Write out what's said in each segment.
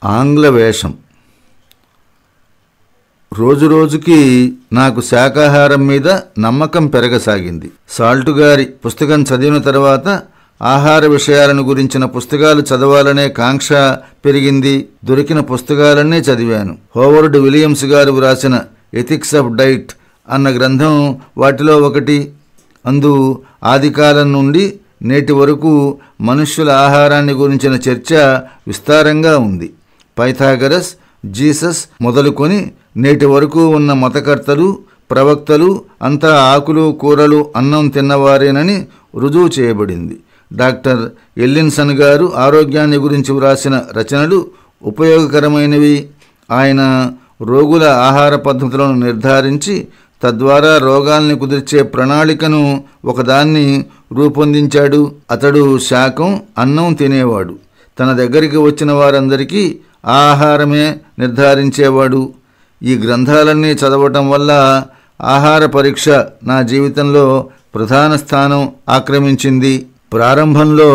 ఆంగ్ల వేషం. రోజురోజుకి నాకు శాకాహారం మీద నమ్మకం పెరగసాగింది. సాల్టుగారి పుస్తకం చదివిన తర్వాత ఆహార విషయాలను గురించిన పుస్తకాలు చదవాలనే కాంక్ష పెరిగింది. దొరికిన పుస్తకాలన్నీ చదివాను. హోవర్డ్ విలియమ్స్ గారు వ్రాసిన ఎథిక్స్ ఆఫ్ డైట్ అన్న గ్రంథం వాటిలో ఒకటి. అందు ఆదికాలం నుండి నేటి వరకు మనుష్యుల ఆహారాన్ని గురించిన చర్చ విస్తారంగా ఉంది. పైథాగరస్, జీసస్ మొదలుకొని నేటి వరకు ఉన్న మతకర్తలు, ప్రవక్తలు అంతా ఆకులు, కూరలు, అన్నం తిన్నవారేనని రుజువు చేయబడింది. డాక్టర్ ఎల్లిన్సన్ గారు ఆరోగ్యాన్ని గురించి వ్రాసిన రచనలు ఉపయోగకరమైనవి. ఆయన రోగుల ఆహార పద్ధతులను నిర్ధారించి తద్వారా రోగాల్ని కుదిర్చే ప్రణాళికను ఒకదాన్ని రూపొందించాడు. అతడు శాకం, అన్నం తినేవాడు. తన దగ్గరికి వచ్చిన వారందరికీ ఆహారమే నిర్ధారించేవాడు. ఈ గ్రంథాలన్నీ చదవటం వల్ల ఆహార పరీక్ష నా జీవితంలో ప్రధాన స్థానం ఆక్రమించింది. ప్రారంభంలో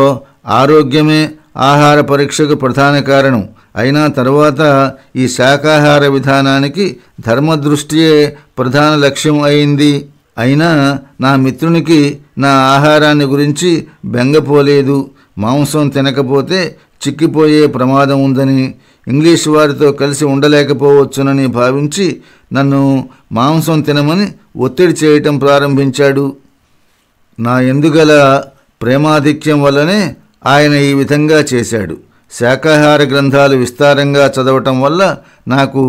ఆరోగ్యమే ఆహార పరీక్షకు ప్రధాన కారణం. అయినా తరువాత ఈ శాకాహార విధానానికి ధర్మదృష్టియే ప్రధాన లక్ష్యం అయింది. అయినా నా మిత్రునికి నా ఆహారాన్ని గురించి బెంగపోలేదు. మాంసం తినకపోతే చిక్కిపోయే ప్రమాదం ఉందని, ఇంగ్లీష్ వారితో కలిసి ఉండలేకపోవచ్చునని భావించి నన్ను మాంసం తినమని ఒత్తిడి చేయటం ప్రారంభించాడు. నా ఎందుగల ప్రేమాధిక్యం వల్లనే ఆయన ఈ విధంగా చేశాడు. శాకాహార గ్రంథాలు విస్తారంగా చదవటం వల్ల నాకు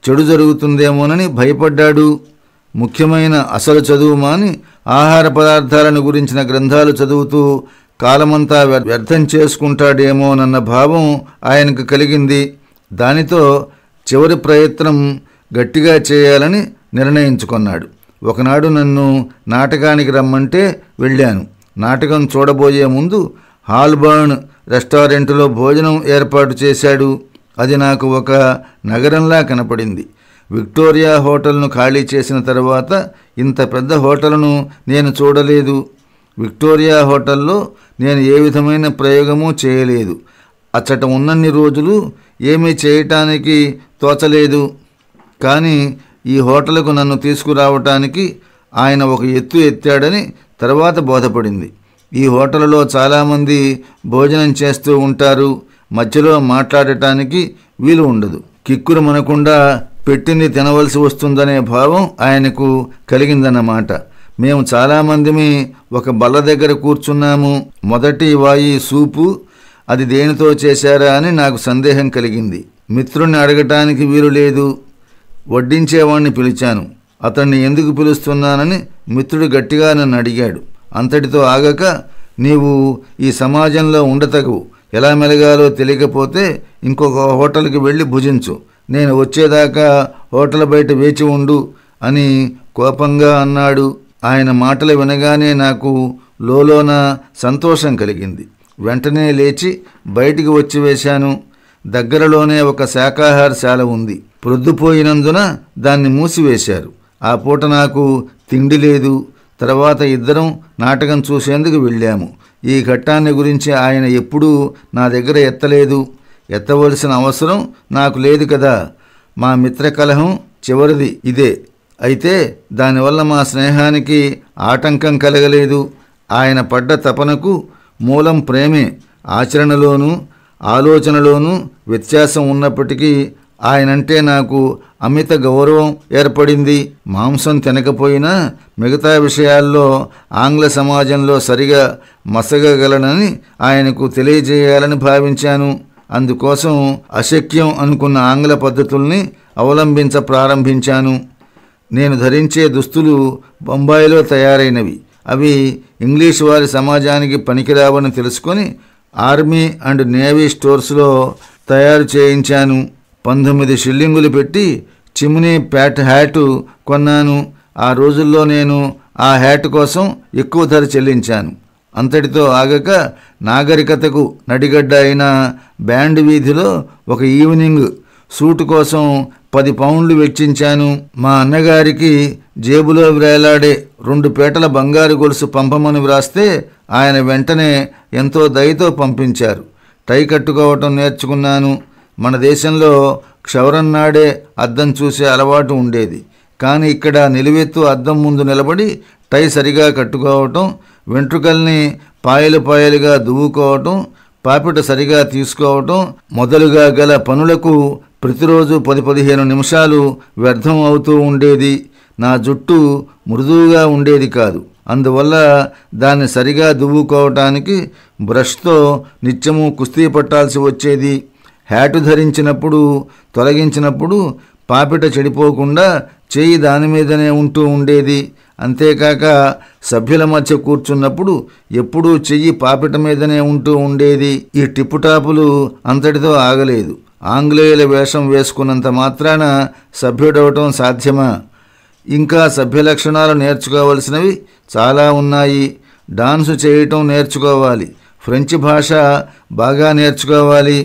చెడు జరుగుతుందేమోనని భయపడ్డాడు. ముఖ్యమైన అసలు చదువు మాని ఆహార పదార్థాలను గురించిన గ్రంథాలు చదువుతూ కాలమంతా వ్యర్థం చేసుకుంటాడేమోనన్న భావం ఆయనకు కలిగింది. దానితో చివరి ప్రయత్నం గట్టిగా చేయాలని నిర్ణయించుకున్నాడు. ఒకనాడు నన్ను నాటకానికి రమ్మంటే వెళ్ళాను. నాటకం చూడబోయే ముందు హాల్బర్న్ రెస్టారెంటులో భోజనం ఏర్పాటు చేశాడు. అది నాకు ఒక నగరంలా కనపడింది. విక్టోరియా హోటల్ను ఖాళీ చేసిన తర్వాత ఇంత పెద్ద హోటల్ను నేను చూడలేదు. విక్టోరియా హోటల్లో నేను ఏ విధమైన ప్రయోగమూ చేయలేదు. అచ్చట ఉన్నన్ని రోజులు ఏమీ చేయటానికి తోచలేదు. కానీ ఈ హోటల్కు నన్ను తీసుకురావటానికి ఆయన ఒక ఎత్తు ఎత్తాడని తర్వాత బోధపడింది. ఈ హోటల్లో చాలామంది భోజనం చేస్తూ ఉంటారు. మధ్యలో మాట్లాడటానికి వీలు ఉండదు. కిక్కురు మనకుండా పెట్టింది తినవలసి వస్తుందనే భావం ఆయనకు కలిగిందన్నమాట. మేము చాలామందిమి ఒక బల్ల దగ్గర కూర్చున్నాము. మొదటి వాయి సూపు. అది దేనితో చేశారా అని నాకు సందేహం కలిగింది. మిత్రుణ్ణి అడగటానికి వీలు లేదు. వడ్డించేవాణ్ణి పిలిచాను. అతన్ని ఎందుకు పిలుస్తున్నానని మిత్రుడు గట్టిగా నన్ను అడిగాడు. అంతటితో ఆగక, నీవు ఈ సమాజంలో ఉండతగు, ఎలా మెలగాలో తెలియకపోతే ఇంకొక హోటల్కి వెళ్ళి భుజించు. నేను వచ్చేదాకా హోటల్ బయట వేచి ఉండు అని కోపంగా అన్నాడు. ఆయన మాటలు వినగానే నాకు లోలోన సంతోషం కలిగింది. వెంటనే లేచి బయటికి వచ్చి వేశాను. దగ్గరలోనే ఒక శాకాహారశాల ఉంది. ప్రొద్దుపోయినందున దాన్ని మూసివేశారు. ఆ పూట నాకు తిండి లేదు. తర్వాత ఇద్దరం నాటకం చూసేందుకు వెళ్ళాము. ఈ ఘట్టాన్ని గురించి ఆయన ఎప్పుడూ నా దగ్గర ఎత్తలేదు. ఎత్తవలసిన అవసరం నాకు లేదు కదా. మా మిత్ర కలహం చివరిది ఇదే. అయితే దానివల్ల మా స్నేహానికి ఆటంకం కలగలేదు. ఆయన పడ్డ తపనకు మూలం ప్రేమే. ఆచరణలోనూ ఆలోచనలోనూ వ్యత్యాసం ఉన్నప్పటికీ ఆయనంటే నాకు అమిత గౌరవం ఏర్పడింది. మాంసం తినకపోయినా మిగతా విషయాల్లో ఆంగ్ల సమాజంలో సరిగా మసగగలనని ఆయనకు తెలియజేయాలని భావించాను. అందుకోసం అశక్యం అనుకున్న ఆంగ్ల పద్ధతుల్ని అవలంబించ ప్రారంభించాను. నేను ధరించే దుస్తులు బొంబాయిలో తయారైనవి. అవి ఇంగ్లీష్ వారి సమాజానికి పనికిరావని తెలుసుకొని ఆర్మీ అండ్ నేవీ స్టోర్స్లో తయారు చేయించాను. 19 షిల్లింగులు పెట్టి చిమ్నీ ప్యాట్ హ్యాటు కొన్నాను. ఆ రోజుల్లో నేను ఆ హ్యాట్ కోసం ఎక్కువ ధర చెల్లించాను. అంతటితో ఆగక నాగరికతకు నడిగడ్డ అయిన బ్యాండ్ వీధిలో ఒక ఈవినింగ్ సూటు కోసం 10 పౌండ్లు వెచ్చించాను. మా అన్నగారికి జేబులో వేలాడే 2 పీటల బంగారు గొలుసు పంపమని వ్రాస్తే ఆయన వెంటనే ఎంతో దయతో పంపించారు. టై కట్టుకోవటం నేర్చుకున్నాను. మన దేశంలో క్షవరం నాడే అద్దం చూసే అలవాటు ఉండేది. కానీ ఇక్కడ నిలువెత్తు అద్దం ముందు నిలబడి టై సరిగా కట్టుకోవటం, వెంట్రుకల్ని పాయలు పాయలుగా దువ్వుకోవటం, పాపిట సరిగా తీసుకోవటం మొదలుగా గల పనులకు ప్రతిరోజు 10-15 నిమిషాలు వ్యర్థం అవుతూ ఉండేది. నా జుట్టు మృదువుగా ఉండేది కాదు. అందువల్ల దాన్ని సరిగా దువ్వుకోవటానికి బ్రష్తో నిత్యము కుస్తీ పట్టాల్సి వచ్చేది. హ్యాటు ధరించినప్పుడు, తొలగించినప్పుడు పాపిట చెడిపోకుండా చేయి దాని మీదనే ఉంటూ ఉండేది. అంతేకాక సభ్యుల మధ్య కూర్చున్నప్పుడు ఎప్పుడూ చెయ్యి పాపిట మీదనే ఉంటూ ఉండేది. ఈ టిప్పుటాపులు అంతటితో ఆగలేదు. ఆంగ్లేయుల వేషం వేసుకున్నంత మాత్రాన సభ్యుడవటం సాధ్యమా? ఇంకా సభ్య లక్షణాలు నేర్చుకోవలసినవి చాలా ఉన్నాయి. డాన్సు చేయటం నేర్చుకోవాలి. ఫ్రెంచి భాష బాగా నేర్చుకోవాలి.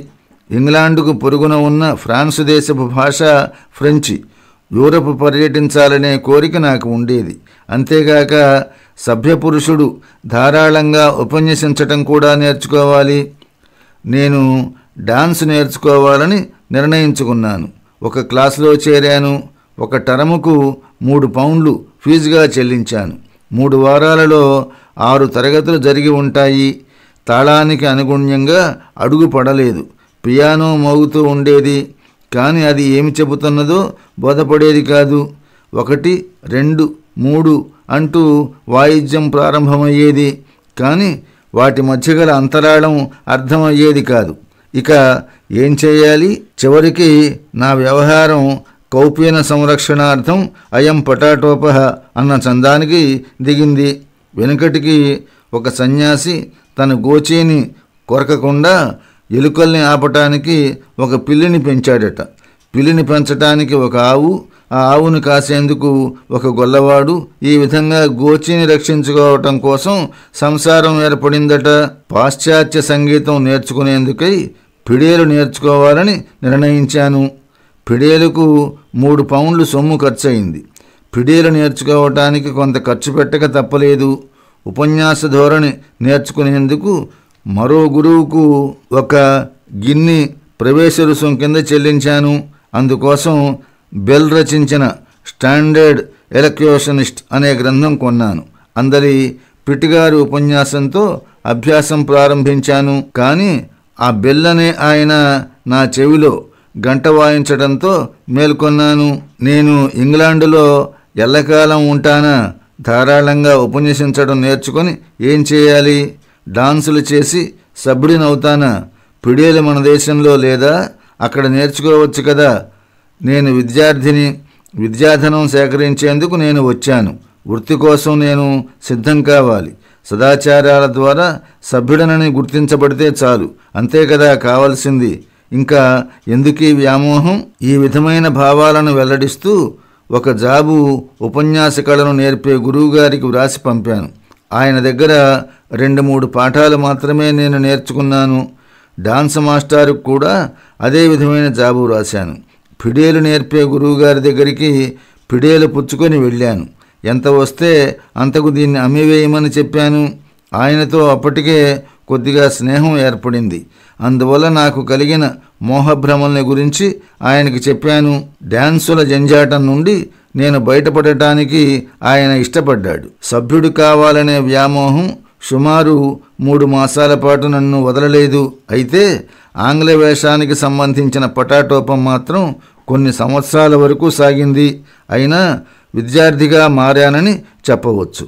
ఇంగ్లాండుకు పొరుగున ఉన్న ఫ్రాన్సు దేశపు భాష ఫ్రెంచి. యూరప్ పర్యటించాలనే కోరిక నాకు ఉండేది. అంతేగాక సభ్యపురుషుడు ధారాళంగా ఉపన్యసించటం కూడా నేర్చుకోవాలి. నేను డాన్స్ నేర్చుకోవాలని నిర్ణయించుకున్నాను. ఒక క్లాసులో చేరాను. ఒక టర్ముకు 3 పౌండ్లు ఫీజుగా చెల్లించాను. 3 వారాలలో 6 తరగతులు జరిగి ఉంటాయి. తాళానికి అనుగుణ్యంగా అడుగు పడలేదు. పియానో మోగుతూ ఉండేది. కానీ అది ఏమి చెబుతున్నదో బోధపడేది కాదు. 1, 2, 3 అంటూ వాయిద్యం ప్రారంభమయ్యేది. కానీ వాటి మధ్య గల అంతరాళం అర్థమయ్యేది కాదు. ఇక ఏం చేయాలి? చివరికి నా వ్యవహారం కౌపీన సంరక్షణార్థం అయం పటాటోపహ అన్న చందానికి దిగింది. వెనుకటికి ఒక సన్యాసి తన గోచీని కొరకకుండా ఎలుకల్ని ఆపటానికి ఒక పిల్లిని పెంచాడట. పిల్లిని పెంచటానికి ఒక ఆవు, ఆ ఆవును కాసేందుకు ఒక గొల్లవాడు. ఈ విధంగా గోచిని రక్షించుకోవటం కోసం సంసారం ఏర్పడిందట. పాశ్చాత్య సంగీతం నేర్చుకునేందుకై ఫిడేలు నేర్చుకోవాలని నిర్ణయించాను. ఫిడేలుకు 3 పౌండ్లు సొమ్ము ఖర్చయింది. ఫిడేలు నేర్చుకోవటానికి కొంత ఖర్చు పెట్టక తప్పలేదు. ఉపన్యాస ధోరణి నేర్చుకునేందుకు మరో గురువుకు 1 గిన్ని ప్రవేశ రుసుం కింద చెల్లించాను. అందుకోసం బెల్ రచించిన స్టాండర్డ్ ఎలక్యూషనిస్ట్ అనే గ్రంథం కొన్నాను. అందరి పిటిగారి ఉపన్యాసంతో అభ్యాసం ప్రారంభించాను. కానీ ఆ బెల్ అనే ఆయన నా చెవిలో గంట వాయించడంతో మేల్కొన్నాను. నేను ఇంగ్లాండులో ఎల్లకాలం ఉంటానా? ధారాళంగా ఉపన్యసించడం నేర్చుకొని ఏం చేయాలి? డాన్సులు చేసి సభ్యుడినవుతానా? పిడేలు మన దేశంలో లేదా? అక్కడ నేర్చుకోవచ్చు కదా. నేను విద్యార్థిని. విద్యాధనం సేకరించేందుకు నేను వచ్చాను. వృత్తి కోసం నేను సిద్ధం కావాలి. సదాచారాల ద్వారా సభ్యుడనని గుర్తించబడితే చాలు. అంతే కదా కావాల్సింది. ఇంకా ఎందుకీ వ్యామోహం? ఈ విధమైన భావాలను వెల్లడిస్తూ ఒక జాబు ఉపన్యాస కళను నేర్పే గురువుగారికి వ్రాసి పంపాను. ఆయన దగ్గర 2-3 పాఠాలు మాత్రమే నేను నేర్చుకున్నాను. డాన్స్ మాస్టారుకు కూడా అదే విధమైన జాబు రాశాను. ఫిడేలు నేర్పే గురువుగారి దగ్గరికి ఫిడేలు పుచ్చుకొని వెళ్ళాను. ఎంత వస్తే అంతకు దీన్ని అమ్మివేయమని చెప్పాను. ఆయనతో అప్పటికే కొద్దిగా స్నేహం ఏర్పడింది. అందువల్ల నాకు కలిగిన మోహభ్రమల్ని గురించి ఆయనకి చెప్పాను. డ్యాన్సుల జంజాటం నుండి నేను బయటపడటానికి ఆయన ఇష్టపడ్డాడు. సభ్యుడు కావాలనే వ్యామోహం సుమారు 3 మాసాల పాటు నన్ను వదలలేదు. అయితే ఆంగ్ల వేషానికి సంబంధించిన పటాటోపం మాత్రం కొన్ని సంవత్సరాల వరకు సాగింది. అయినా విద్యార్థిగా మారానని చెప్పవచ్చు.